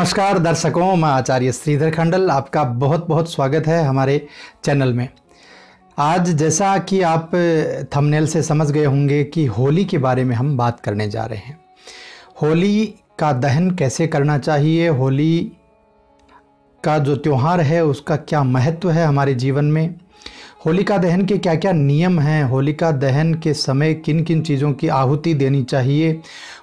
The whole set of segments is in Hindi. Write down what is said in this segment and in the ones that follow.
नमस्कार दर्शकों, मैं आचार्य श्रीधर खंडल आपका बहुत बहुत स्वागत है हमारे चैनल में। आज जैसा कि आप थंबनेल से समझ गए होंगे कि होली के बारे में हम बात करने जा रहे हैं। होली का दहन कैसे करना चाहिए, होली का जो त्यौहार है उसका क्या महत्व है हमारे जीवन में, होलिका दहन के क्या क्या नियम हैं, होलिका दहन के समय किन किन चीज़ों की आहुति देनी चाहिए,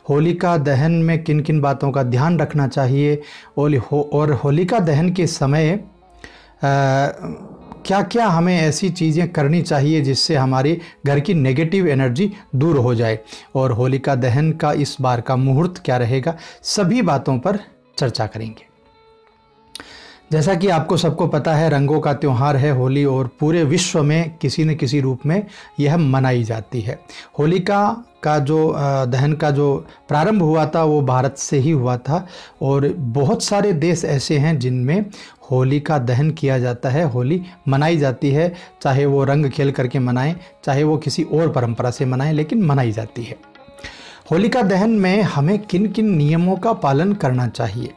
होलिका दहन में किन किन बातों का ध्यान रखना चाहिए और होलिका दहन के समय क्या क्या हमें ऐसी चीज़ें करनी चाहिए जिससे हमारे घर की नेगेटिव एनर्जी दूर हो जाए, और होलिका दहन का इस बार का मुहूर्त क्या रहेगा, सभी बातों पर चर्चा करेंगे। जैसा कि आपको सबको पता है, रंगों का त्यौहार है होली और पूरे विश्व में किसी न किसी रूप में यह मनाई जाती है। होलिका का जो दहन का जो प्रारंभ हुआ था वो भारत से ही हुआ था, और बहुत सारे देश ऐसे हैं जिनमें होली का दहन किया जाता है, होली मनाई जाती है। चाहे वो रंग खेल करके मनाएं, चाहे वो किसी और परंपरा से मनाएं, लेकिन मनाई जाती है। होलिका दहन में हमें किन किन नियमों का पालन करना चाहिए,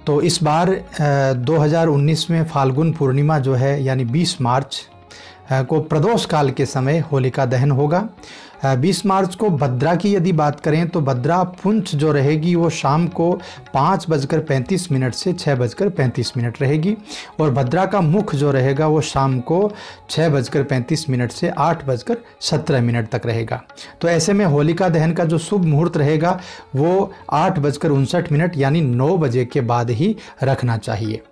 तो इस बार 2019 में फाल्गुन पूर्णिमा जो है यानी 20 मार्च को प्रदोष काल के समय होलिका दहन होगा। 20 मार्च को भद्रा की यदि बात करें तो भद्रा पुंछ जो रहेगी वो शाम को 5:35 से 6:35 रहेगी, और भद्रा का मुख जो रहेगा वो शाम को 6:35 से 8:17 तक रहेगा। तो ऐसे में होलिका दहन का जो शुभ मुहूर्त रहेगा वो 8:59 यानी 9 बजे के बाद ही रखना चाहिए।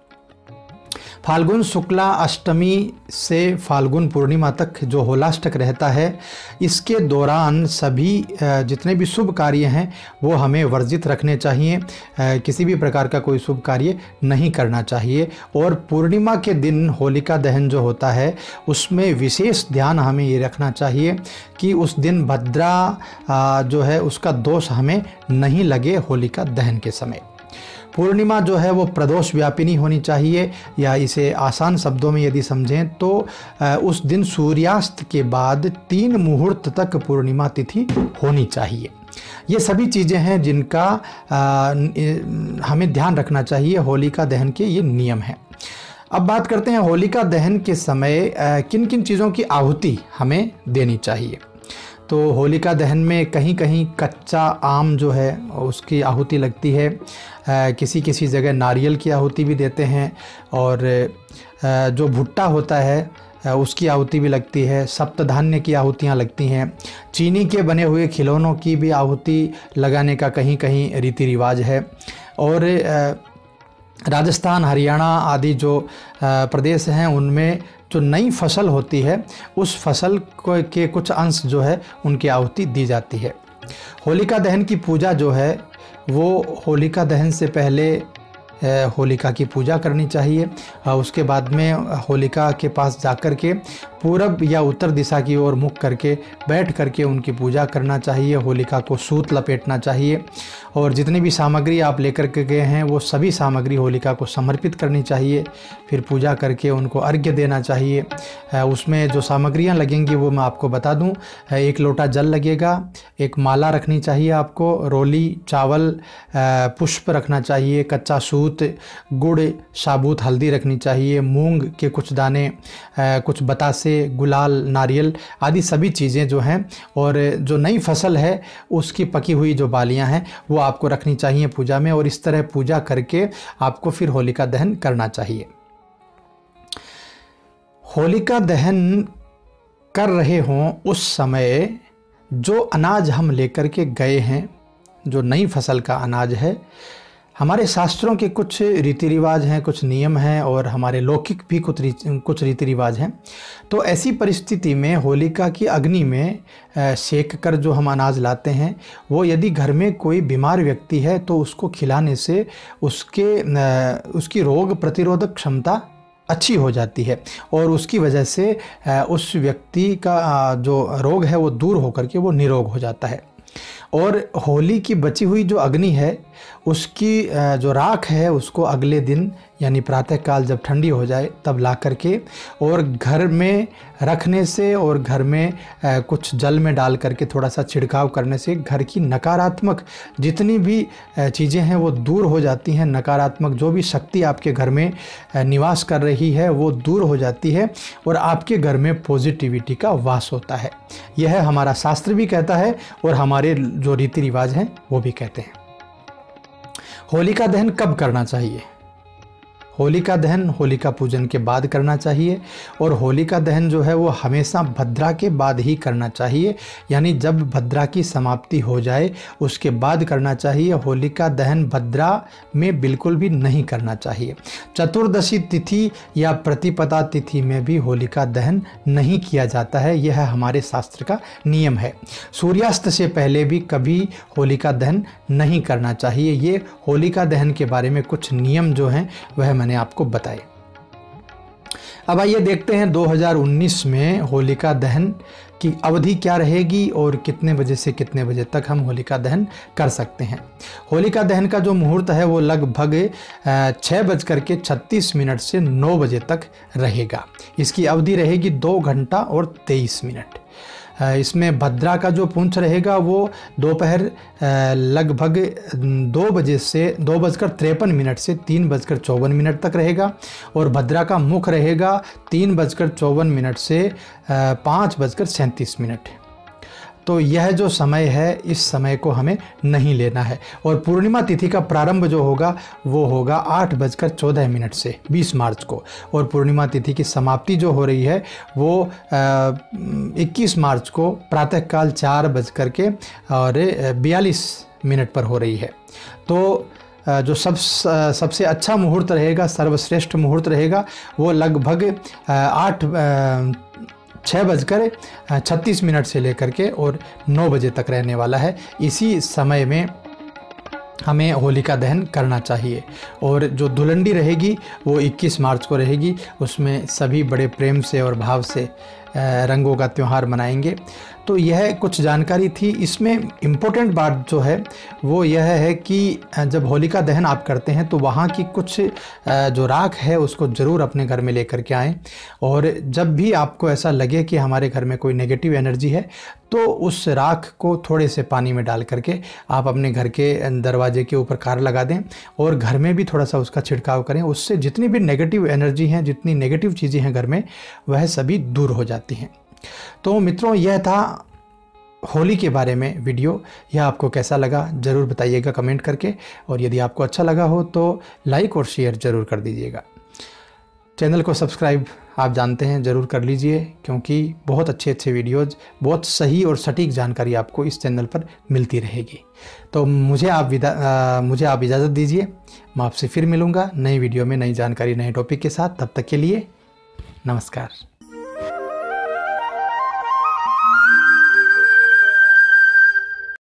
फाल्गुन शुक्ला अष्टमी से फाल्गुन पूर्णिमा तक जो होलाष्टक रहता है, इसके दौरान सभी जितने भी शुभ कार्य हैं वो हमें वर्जित रखने चाहिए। किसी भी प्रकार का कोई शुभ कार्य नहीं करना चाहिए, और पूर्णिमा के दिन होलिका दहन जो होता है उसमें विशेष ध्यान हमें ये रखना चाहिए कि उस दिन भद्रा जो है उसका दोष हमें नहीं लगे होलिका दहन के समय। पूर्णिमा जो है वो प्रदोष व्यापिनी होनी चाहिए, या इसे आसान शब्दों में यदि समझें तो उस दिन सूर्यास्त के बाद 3 मुहूर्त तक पूर्णिमा तिथि होनी चाहिए। ये सभी चीज़ें हैं जिनका हमें ध्यान रखना चाहिए। होलिका दहन के ये नियम हैं। अब बात करते हैं होलिका दहन के समय किन किन चीज़ों की आहुति हमें देनी चाहिए। तो होलिका दहन में कहीं कहीं कच्चा आम जो है उसकी आहुति लगती है, किसी किसी जगह नारियल की आहुति भी देते हैं, और जो भुट्टा होता है उसकी आहुति भी लगती है, सप्तधान्य की आहुतियाँ लगती हैं, चीनी के बने हुए खिलौनों की भी आहुति लगाने का कहीं कहीं रीति रिवाज है। और राजस्थान, हरियाणा आदि जो प्रदेश हैं उनमें जो नई फसल होती है उस फसल के कुछ अंश जो है उनकी आहुति दी जाती है। होलिका दहन की पूजा जो है वो होलिका दहन से पहले होलिका की पूजा करनी चाहिए। उसके बाद में होलिका के पास जाकर के पूरब या उत्तर दिशा की ओर मुख करके बैठ करके उनकी पूजा करना चाहिए। होलिका को सूत लपेटना चाहिए, और जितनी भी सामग्री आप लेकर के गए हैं वो सभी सामग्री होलिका को समर्पित करनी चाहिए। फिर पूजा करके उनको अर्घ्य देना चाहिए। उसमें जो सामग्रियां लगेंगी वो मैं आपको बता दूं। 1 लोटा जल लगेगा, एक माला रखनी चाहिए आपको, रोली, चावल, पुष्प रखना चाहिए, कच्चा सूत, गुड़, साबुत हल्दी रखनी चाहिए, मूंग के कुछ दाने, कुछ बतासे, गुलाल, नारियल आदि सभी चीज़ें जो हैं, और जो नई फसल है उसकी पकी हुई जो बालियां हैं वो आपको रखनी चाहिए पूजा में। और इस तरह पूजा करके आपको फिर होलिका दहन करना चाहिए। होलिका दहन कर रहे हों उस समय जो अनाज हम लेकर के गए हैं, जो नई फसल का अनाज है, हमारे शास्त्रों के कुछ रीति रिवाज हैं, कुछ नियम हैं, और हमारे लौकिक भी कुछ रीति रिवाज हैं। तो ऐसी परिस्थिति में होलिका की अग्नि में सेक कर जो हम अनाज लाते हैं वो यदि घर में कोई बीमार व्यक्ति है तो उसको खिलाने से उसकी रोग प्रतिरोधक क्षमता अच्छी हो जाती है, और उसकी वजह से उस व्यक्ति का जो रोग है वो दूर होकर के वो निरोग हो जाता है। और होली की बची हुई जो अग्नि है उसकी जो राख है उसको अगले दिन यानी प्रातःकाल जब ठंडी हो जाए तब ला करके और घर में रखने से और घर में कुछ जल में डाल करके थोड़ा सा छिड़काव करने से घर की नकारात्मक जितनी भी चीज़ें हैं वो दूर हो जाती हैं। नकारात्मक जो भी शक्ति आपके घर में निवास कर रही है वो दूर हो जाती है और आपके घर में पॉजिटिविटी का वास होता है। यह हमारा शास्त्र भी कहता है और हमारे जो रीति रिवाज हैं वो भी कहते हैं। होलिका दहन कब करना चाहिए? होलिका दहन होलिका पूजन के बाद करना चाहिए और होलिका दहन जो है वो हमेशा भद्रा के बाद ही करना चाहिए, यानी जब भद्रा की समाप्ति हो जाए उसके बाद करना चाहिए। होलिका दहन भद्रा में बिल्कुल भी नहीं करना चाहिए। चतुर्दशी तिथि या प्रतिपदा तिथि में भी होलिका दहन नहीं किया जाता है, यह हमारे शास्त्र का नियम है। सूर्यास्त से पहले भी कभी होलिका दहन नहीं करना चाहिए। ये होलिका दहन के बारे में कुछ नियम जो हैं वह मैंने आपको बताए। अब आइए देखते हैं 2019 में होलिका दहन की अवधि क्या रहेगी और कितने बजे से कितने बजे तक हम होलिका दहन कर सकते हैं। होलिका दहन का जो मुहूर्त है वो लगभग 6:36 से 9 बजे तक रहेगा। इसकी अवधि रहेगी 2 घंटा और 23 मिनट। इसमें भद्रा का जो पुंछ रहेगा वो दोपहर लगभग 2:53 से 3:54 तक रहेगा और भद्रा का मुख रहेगा 3:54 से 5:37। तो यह जो समय है इस समय को हमें नहीं लेना है। और पूर्णिमा तिथि का प्रारंभ जो होगा वो होगा 8:14 से 20 मार्च को और पूर्णिमा तिथि की समाप्ति जो हो रही है वो 21 मार्च को प्रातःकाल 4:42 पर हो रही है। तो जो सबसे अच्छा मुहूर्त रहेगा, सर्वश्रेष्ठ मुहूर्त रहेगा वो लगभग 6:36 से लेकर के और 9 बजे तक रहने वाला है। इसी समय में हमें होलिका दहन करना चाहिए। और जो धुलंडी रहेगी वो 21 मार्च को रहेगी। उसमें सभी बड़े प्रेम से और भाव से रंगों का त्यौहार मनाएंगे। तो यह कुछ जानकारी थी। इसमें इम्पोर्टेंट बात जो है वो यह है कि जब होलिका दहन आप करते हैं तो वहाँ की कुछ जो राख है उसको ज़रूर अपने घर में लेकर के आएँ। और जब भी आपको ऐसा लगे कि हमारे घर में कोई नेगेटिव एनर्जी है तो उस राख को थोड़े से पानी में डाल करके आप अपने घर के दरवाजे के ऊपर कार लगा दें और घर में भी थोड़ा सा उसका छिड़काव करें। उससे जितनी भी नेगेटिव एनर्जी हैं, जितनी नेगेटिव चीज़ें हैं घर में, वह सभी दूर हो जाती हैं। तो मित्रों, यह था होली के बारे में वीडियो। यह आपको कैसा लगा ज़रूर बताइएगा कमेंट करके, और यदि आपको अच्छा लगा हो तो लाइक और शेयर ज़रूर कर दीजिएगा। चैनल को सब्सक्राइब आप जानते हैं ज़रूर कर लीजिए, क्योंकि बहुत अच्छे वीडियोज़, बहुत सही और सटीक जानकारी आपको इस चैनल पर मिलती रहेगी। तो मुझे आप इजाज़त दीजिए। मैं आपसे फिर मिलूँगा नई वीडियो में, नई जानकारी, नए टॉपिक के साथ। तब तक के लिए नमस्कार।